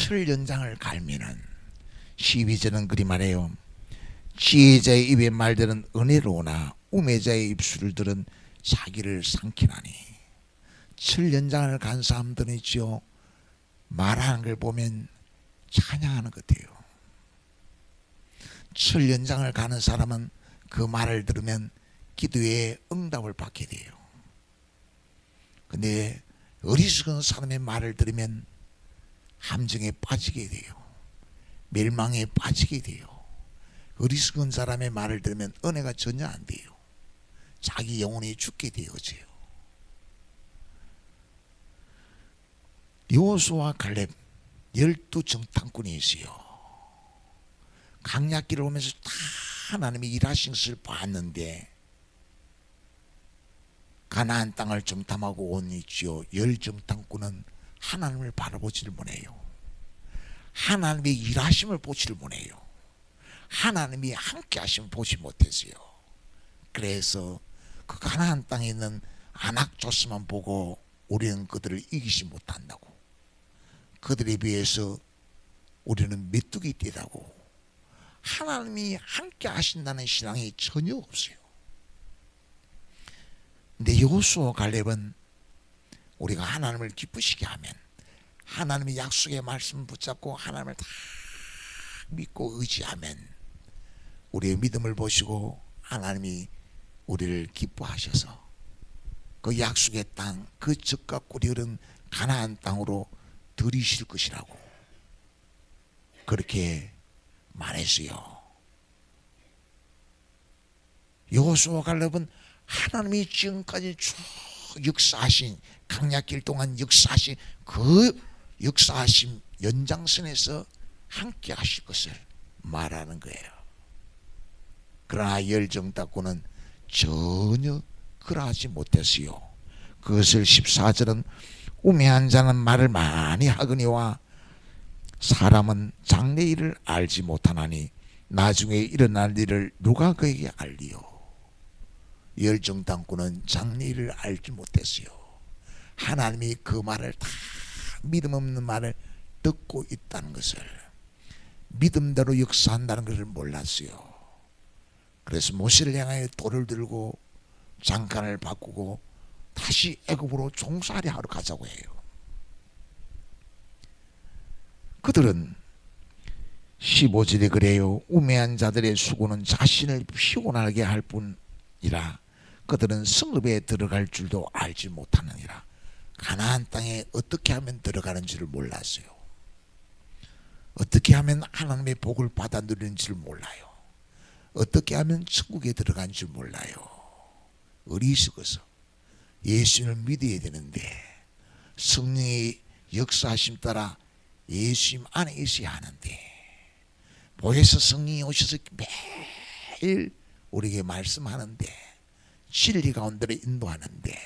철 연장을 갈면은, 12절은 그리 말해요. 지혜자의 입의 말들은 은혜로우나 우매자의 입술들은 자기를 삼키나니. 철 연장을 간 사람들은 있죠, 말하는 걸 보면 찬양하는 것 같아요. 철 연장을 가는 사람은 그 말을 들으면 기도에 응답을 받게 돼요. 근데 어리석은 사람의 말을 들으면 함정에 빠지게 돼요. 멸망에 빠지게 돼요. 어리석은 사람의 말을 들으면 은혜가 전혀 안 돼요. 자기 영혼이 죽게 되어져요. 여호수아와 갈렙 12정탐꾼이 있어요. 강약길을 오면서 다 하나님이 일하신 것을 봤는데 가나안 땅을 정탐하고 온 있지요. 10정탐꾼은 하나님을 바라보지를 못해요. 하나님의 일하심을 보지를 못해요. 하나님이 함께 하심을 보지 못했어요. 그래서 그 가나안 땅에 있는 안악조스만 보고 우리는 그들을 이기지 못한다고, 그들에 비해서 우리는 메뚜기 떼다고, 하나님이 함께 하신다는 신앙이 전혀 없어요. 근데 여호수아 갈렙은 우리가 하나님을 기쁘시게 하면, 하나님의 약속의 말씀을 붙잡고 하나님을 다 믿고 의지하면 우리의 믿음을 보시고 하나님이 우리를 기뻐하셔서 그 약속의 땅, 그 적과 꿀이 흐른 가나안 땅으로 들이실 것이라고 그렇게 말했어요. 여호수아 갈렙은 하나님이 지금까지 쭉 역사하신, 강약길 동안 역사하신 그 역사하신 연장선에서 함께 하실 것을 말하는 거예요. 그러나 열정탐꾼은 전혀 그러하지 못했어요. 그것을 14절은 우매한 자는 말을 많이 하거니와 사람은 장래 일을 알지 못하나니 나중에 일어날 일을 누가 그에게 알리요. 열정탐꾼은 장래 일을 알지 못했어요. 하나님이 그 말을 다, 믿음 없는 말을 듣고 있다는 것을, 믿음대로 역사한다는 것을 몰랐어요. 그래서 모세를 향하여 돌을 들고 장관을 바꾸고 다시 애굽으로 종살이 하러 가자고 해요. 그들은 15절에 그래요. 우매한 자들의 수고는 자신을 피곤하게 할 뿐이라 그들은 성읍에 들어갈 줄도 알지 못하느니라. 가나안 땅에 어떻게 하면 들어가는지를 몰랐어요. 어떻게 하면 하나님의 복을 받아 누리는지를 몰라요. 어떻게 하면 천국에 들어간 줄 몰라요. 어리석어서 예수님을 믿어야 되는데 성령의 역사하심 따라 예수님 안에 있어야 하는데, 보혜사 성령이 오셔서 매일 우리에게 말씀하는데, 진리 가운데로 인도하는데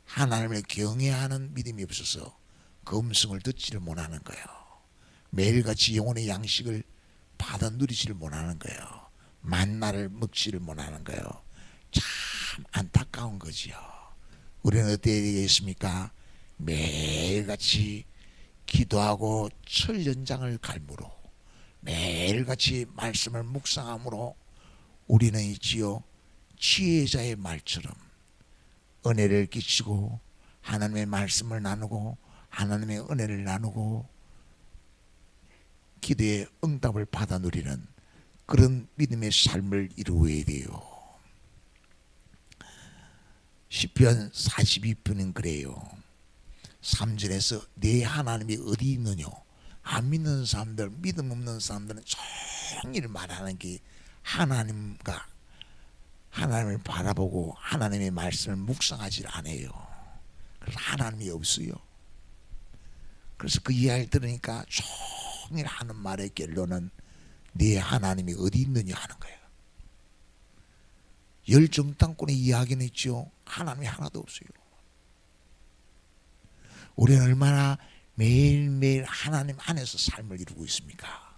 하나님을 경외하는 믿음이 없어서 그 음성을 듣지를 못하는 거예요. 매일같이 영혼의 양식을 받아 누리지를 못하는 거예요. 만나를 먹지를 못하는 거예요. 참 안타까운 거지요. 우리는 어때야 되겠습니까? 매일같이 기도하고 철 연장을 갈므로, 매일같이 말씀을 묵상함으로 우리는 있지요, 지혜자의 말처럼 은혜를 끼치고 하나님의 말씀을 나누고 하나님의 은혜를 나누고 기도의 응답을 받아 누리는 그런 믿음의 삶을 이루어야 돼요. 시편 42편은 그래요. 3절에서 내 하나님이 어디 있느냐. 안 믿는 사람들, 믿음 없는 사람들은 종일 말하는 게 하나님과 하나님을 바라보고 하나님의 말씀을 묵상하지 않아요. 그래서 하나님이 없어요. 그래서 그 이야기를 들으니까 종일 하는 말의 결론은 네 하나님이 어디 있느냐 하는 거예요. 열정탐꾼의 이야기는 있죠. 하나님이 하나도 없어요. 우리는 얼마나 매일매일 하나님 안에서 삶을 이루고 있습니까?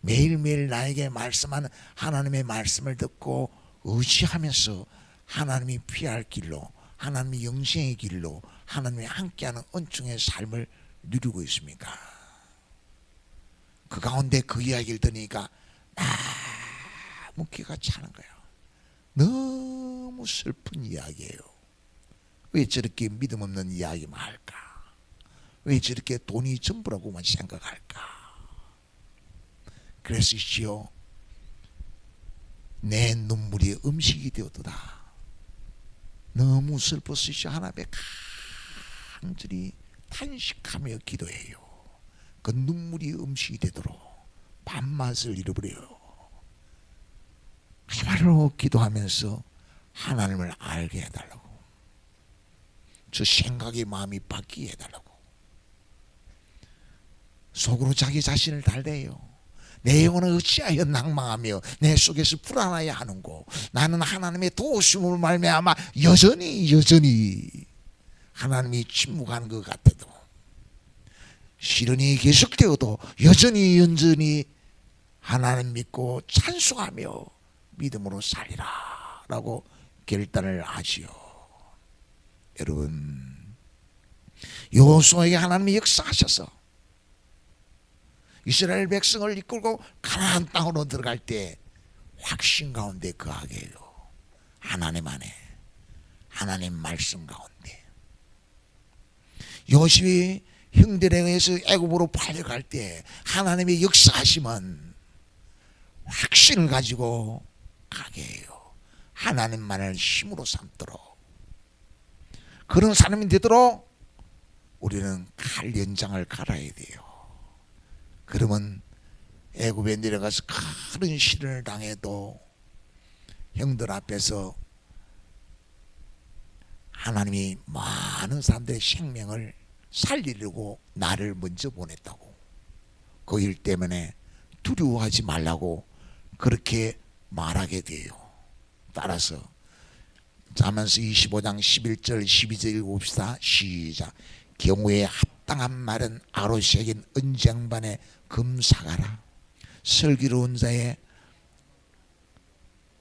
매일매일 나에게 말씀하는 하나님의 말씀을 듣고 의지하면서 하나님이 피할 길로, 하나님의 영생의 길로, 하나님이 함께하는 은총의 삶을 누리고 있습니까? 그 가운데 그 이야기를 들으니까 너무 귀가 차는 거예요. 너무 슬픈 이야기예요. 왜 저렇게 믿음 없는 이야기만 할까? 왜 저렇게 돈이 전부라고만 생각할까? 그래서지요, 내 눈물이 음식이 되었도다. 너무 슬펐으시죠. 하나님의 간절히 탄식하며 기도해요. 그 눈물이 음식이 되도록 밥맛을 잃어버려요. 정말로 기도하면서 하나님을 알게 해달라고, 저 생각의 마음이 바뀌게 해달라고, 속으로 자기 자신을 달래요. 내 영혼은 어찌하여 낭망하며 내 속에서 불안하여 하는고, 나는 하나님의 도우심을 말미암아 여전히 하나님이 침묵하는 것 같아도, 시련이 계속되어도 여전히 하나님 믿고 찬송하며 믿음으로 살리라 라고 결단을 하지요. 여러분, 여호수아에게 하나님이 역사하셔서 이스라엘 백성을 이끌고 가나안 땅으로 들어갈 때 확신 가운데 거하게 해요. 하나님 안에, 하나님 말씀 가운데. 요셉이 형들에 의해서 애굽으로 팔려갈 때 하나님의 역사하심은 확신을 가지고 가게 해요. 하나님만을 힘으로 삼도록. 그런 사람이 되도록 우리는 칼 연장을 갈아야 돼요. 그러면 애굽에 내려가서 큰 시련을 당해도 형들 앞에서 하나님이 많은 사람들의 생명을 살리려고 나를 먼저 보냈다고, 그 일 때문에 두려워하지 말라고 그렇게 말하게 돼요. 따라서 잠언서 25장 11절 12절 읽읍시다. 시작. 경우에 합당한 말은 아로새긴 은쟁반에 금사가라. 슬기로운 자의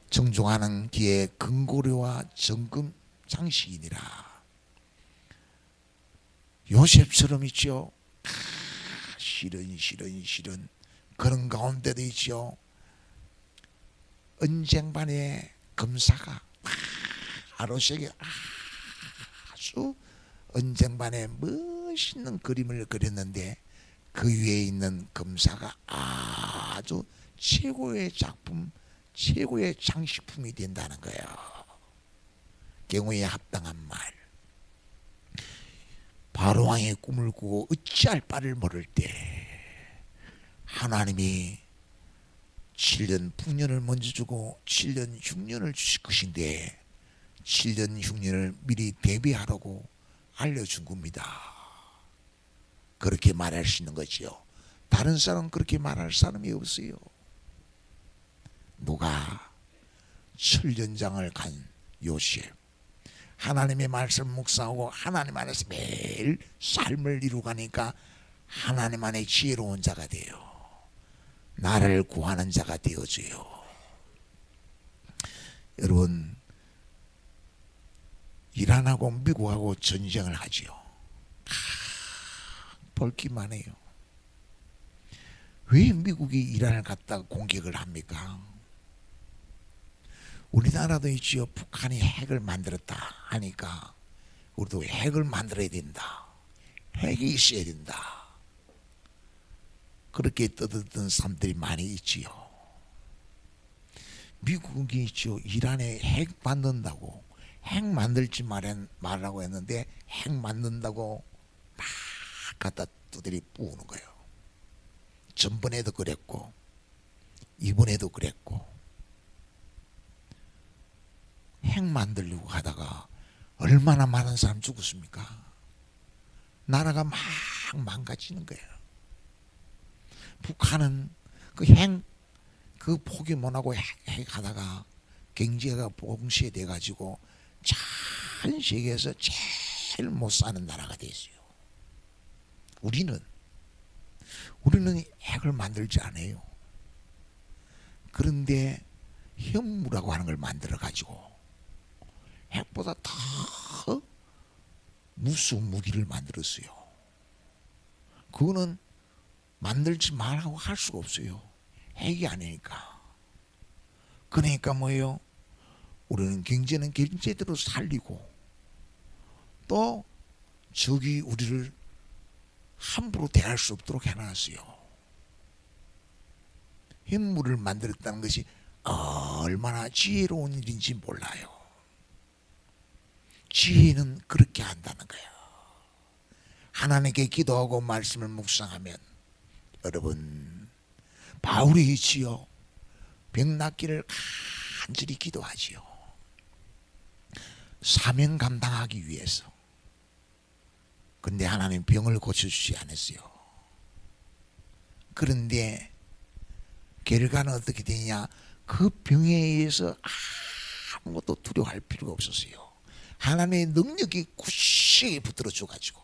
정종하는 기에 금고려와 정금 장식이니라. 요셉처럼 있죠. 실은 그런 가운데도 있죠. 은쟁반에 금사가, 아로새기 아주 은쟁반에 멋있는 그림을 그렸는데 그 위에 있는 금사가 아주 최고의 작품, 최고의 장식품이 된다는 거예요. 경우에 합당한 말. 바로왕의 꿈을 꾸고 어찌할 바를 모를 때 하나님이 7년 풍년을 먼저 주고 7년 흉년을 주실 것인데 7년 흉년을 미리 대비하라고 알려준 겁니다. 그렇게 말할 수 있는 거지요. 다른 사람은 그렇게 말할 사람이 없어요. 누가? 철련장을 간 요셉, 하나님의 말씀 묵상하고 하나님 안에서 매일 삶을 이루가니까 하나님 안에 지혜로운 자가 돼요. 나를 구하는 자가 되어줘요. 여러분, 이란하고 미국하고 전쟁을 하지요. 볼기만 해요. 왜 미국이 이란을 갖다가 공격을 합니까? 우리나라도 있지요. 북한이 핵을 만들었다 하니까 우리도 핵을 만들어야 된다. 핵이 있어야 된다. 그렇게 떠들던 사람들이 많이 있지요. 미국이 있죠. 이란에 핵 만든다고, 핵 만들지 말라고 했는데 핵 만든다고 막 갖다 두드리 부으는 거예요. 전번에도 그랬고 이번에도 그랬고. 핵 만들려고 하다가 얼마나 많은 사람 죽었습니까? 나라가 막 망가지는 거예요. 북한은 그 포기못하고 핵 하다가 경제가 봉쇄돼 가지고 전 세계에서 제일 못 사는 나라가 됐어요. 우리는 핵을 만들지 않아요. 그런데 현무라고 하는 걸 만들어 가지고 핵보다 더 무서운 무기를 만들었어요. 그거는 만들지 말라고 할 수가 없어요. 핵이 아니니까. 그러니까 뭐예요? 우리는 경제는 경제대로 살리고 또 적이 우리를 함부로 대할 수 없도록 해놨어요. 핵무를 만들었다는 것이 얼마나 지혜로운 일인지 몰라요. 지혜는 그렇게 한다는 거예요. 하나님께 기도하고 말씀을 묵상하면 여러분 바울이 있지요. 병 낫기를 간절히 기도하지요. 사명 감당하기 위해서. 근데 하나님 병을 고쳐주지 않았어요. 그런데 결과는 어떻게 되냐? 그 병에 의해서 아무것도 두려워할 필요가 없었어요. 하나님의 능력이 굳이 붙들어줘가지고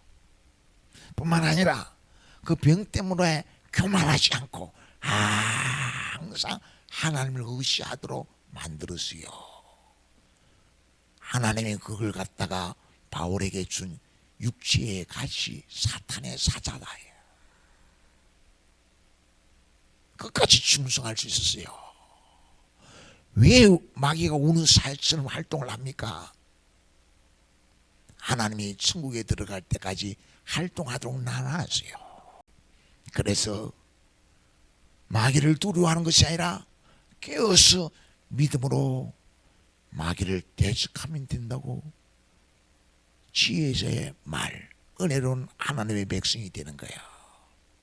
뿐만 아니라 그 병 때문에 교만하지 않고 항상 하나님을 의지하도록 만들었어요. 하나님이 그걸 갖다가 바울에게 준 육체의 가시 사탄의 사자다예요. 끝까지 충성할 수 있었어요. 왜 마귀가 우는 사자처럼 활동을 합니까? 하나님이 천국에 들어갈 때까지 활동하도록 나눠놨어요. 그래서 마귀를 두려워하는 것이 아니라 깨어서 믿음으로 마귀를 대적하면 된다고 지혜자의 말, 은혜로운 하나님의 백성이 되는 거야.